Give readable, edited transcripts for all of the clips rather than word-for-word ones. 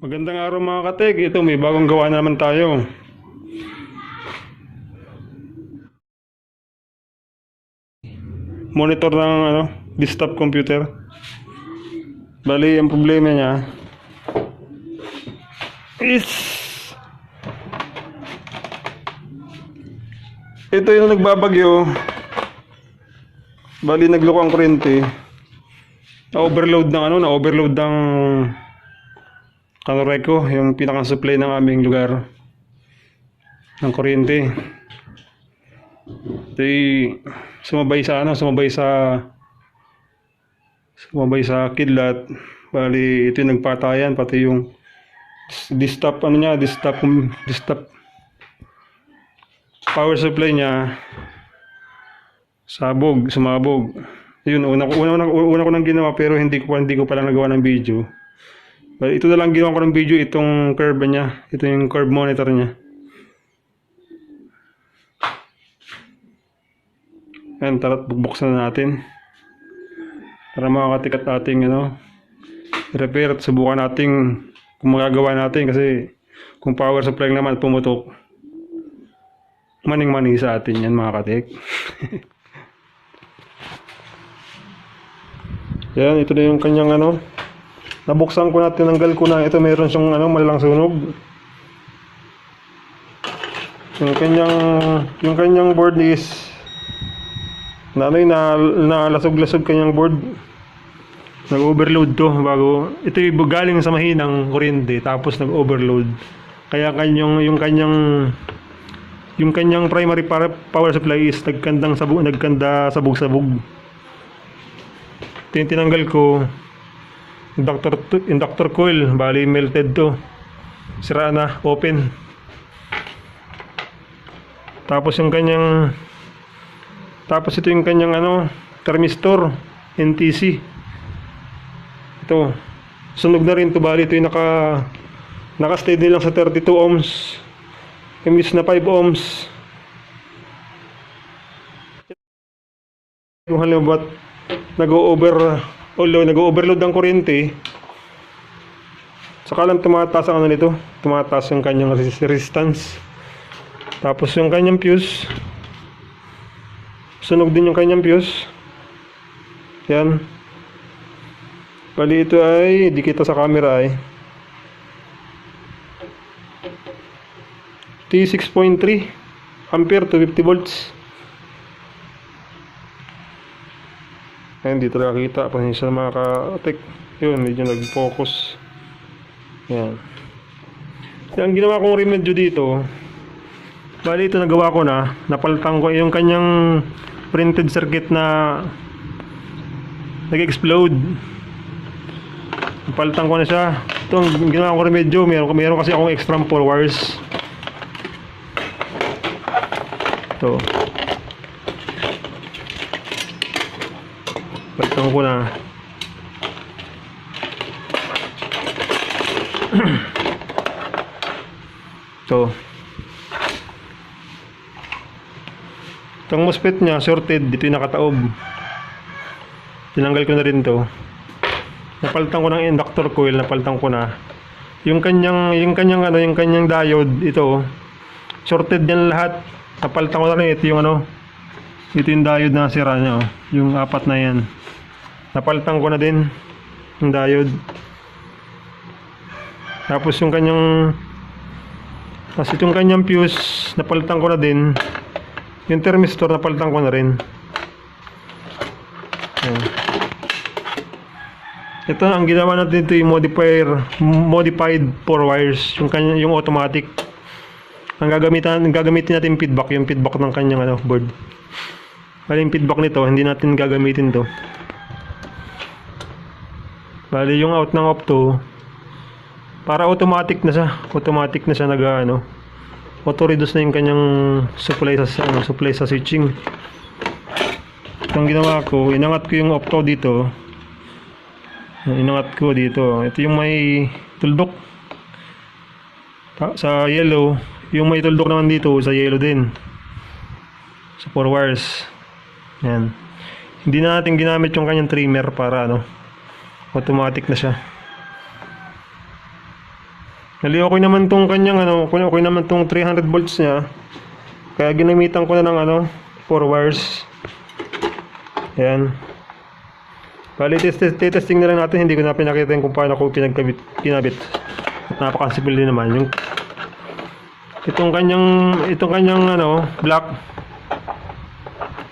Magandang araw mga katek. Ito may bagong gawa na naman tayo. Monitor ng desktop computer. Bali, ang problema niya is ito yung nagbabagyo. Bali, nagloko ang kuryente. Na-overload ng Kanoreko, yung pinaka-supply ng aming lugar ng kuryente. Ito sumabay sa kidlat. Bali, ito yung nagpatayan, pati yung desktop power supply niya sumabog. Yun, una ko nang ginawa, pero hindi ko pala nagawa ng video. Bali, ito na lang ginawa ko ng video, itong curve niya. Ito yung curve monitor niya. Ayan, tara't bubuksan na natin para makakatikat ating repair at subukan natin kung magagawa natin, kasi kung power supply naman pumutok, maning-mani sa atin yan mga katik. Yan, ito na yung kanyang nabuksan ko na, tinanggal ko na. Ito meron siyang malalang sunog. Yung kanyang board is nalasog-lasog kanyang board. Nag-overload to bago. Ito yung galing sa mahinang kuryente tapos nag-overload. Kaya yung kanyang primary power supply is nagkanda sabog-sabog. Tinanggal ko inductor coil, bali melted to. Sira na, open. Tapos ito yung kanyang thermistor NTC. Ito, sunog na rin to. Bali ito yung naka-steady lang sa 32 ohms. Imbis na 5 ohms. Yung halimbawa nag-overload ang kuryente, saka lang tumataas ang tumataas yung kanyang resistance. Tapos yung kanyang fuse, sunog din yung kanyang fuse. Yan. Bali ito ay di kita sa camera ay T6.3 ampere to 50 volts. Ayan, dito nakakita. Pasensya na mga ka-tek. Yun, medyo nag-focus. Yan. Ang ginawa kong remedyo dito, bali ito nagawa ko na. Napalitan ko yung kanyang printed circuit na nag-explode. Napalitan ko na siya. Ito ang ginawa kong remedyo. Meron kasi akong extra 4 wires. Ito. Palitan ko na. Ito. Itong MOSFET niya shorted, dito yung nakataob. Tinanggal ko na rin to. Napalitan ko ng inductor coil, napalitan ko na. Yung kanyang diode, ito shorted yan lahat. Napalitan ko na rin. Ito yung ito yung diode na sira niya, yung apat na yan. Napalitan ko na din yung diode. Tapos yung kanyang fuse, napalitan ko na din. Yung thermistor, napalitan ko na rin. Ayan. Ito ang ginawa natin dito, yung modified 4 wires, yung automatic. Ang gagamitin natin yung feedback ng kanyang board. Bali yung feedback nito, hindi natin gagamitin to. Bali yung out ng opto, para automatic na siya auto-reduce na yung kanyang supply sa switching. Ang ginawa ko, inangat ko yung opto dito. Ito yung may tuldok sa yellow, yung may tuldok naman dito sa yellow din, sa 4 wires. Yan. Hindi na natin ginamit yung kanyang trimmer para automatic na siya. Nali okay naman tong kanyang ano, okay naman tong 300 volts niya. Kaya ginamitan ko na ng ano, 4 wires. Ayan. Bali, testing na lang natin. Hindi ko na pinakita kung paano ko kinabit. Napaka-simple din naman. Itong kanyang ano, black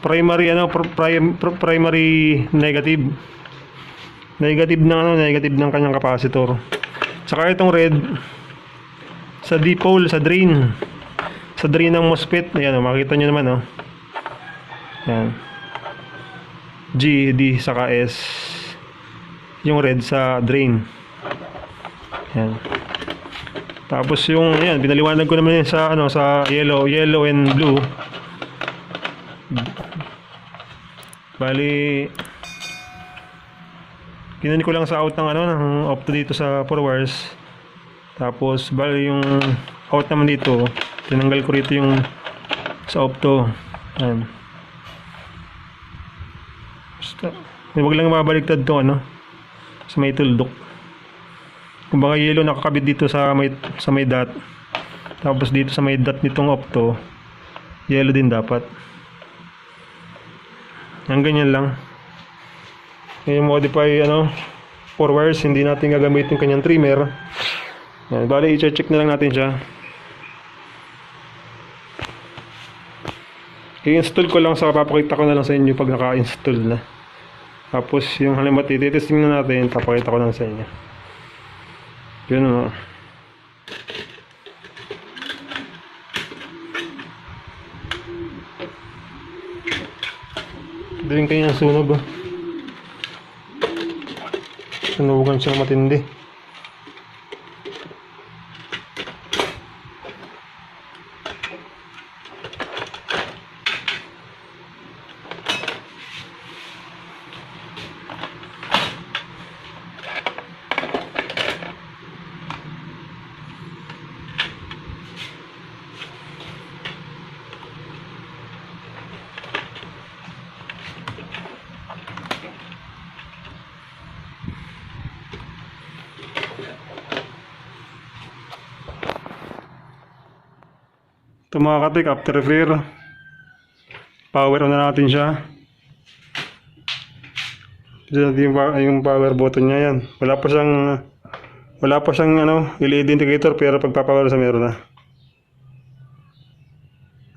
primary ano, primary negative. Negative ng kanyang capacitor. Saka itong red sa dipole, sa drain. Sa drain ng MOSFET. Ayan, makita nyo naman, oh. Ayan. G, D, saka S. Yung red sa drain. Ayan. Tapos yung, ayan, pinaliwanag ko naman yun sa, ano, sa yellow and blue. Bali, kinunin ko lang sa out ng, ano, ng opto dito sa 4 wires. Tapos, bali yung out naman dito, tinanggal ko rito yung sa opto. Ayan. Basta, wag lang mabaligtad to, ano, sa may tuldok. Kung baka yellow nakakabit dito sa may dot. Tapos dito sa may dot nitong opto, yellow din dapat. Ang ganyan lang. Yung modify, ano, 4 wires, hindi natin gagamitin kanyang trimmer. Yan, bali i-check na lang natin siya. I-install ko lang, sa papakita ko na lang sa inyo pag naka-install na. Tapos yung halimbawa i-testing na natin, papakita ko lang sa inyo. Yun, o. Ito yung kanyang sunog, o. Sunugan siya matindi. Ito mga katik, after repair, power on na natin siya. Ito yung power button niya, yan. Wala pa siyang ano, LED indicator, pero pagpapower sa meron na.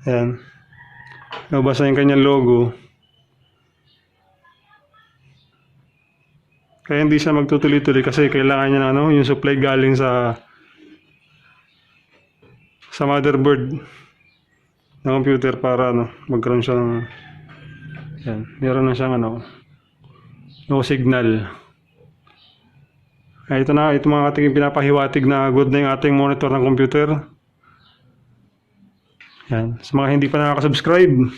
Ayan. Nabasa yung kanyang logo. Kaya hindi siya magtutuloy-tuloy kasi kailangan niya ng ano, yung supply galing sa motherboard ng computer para ano, magkaroon siya ng, yan, meron na siyang ano, no signal. Ay, ito mga ating pinapahiwatig na good na yung ating monitor ng computer. Yan, sa mga hindi pa nakaka-subscribe,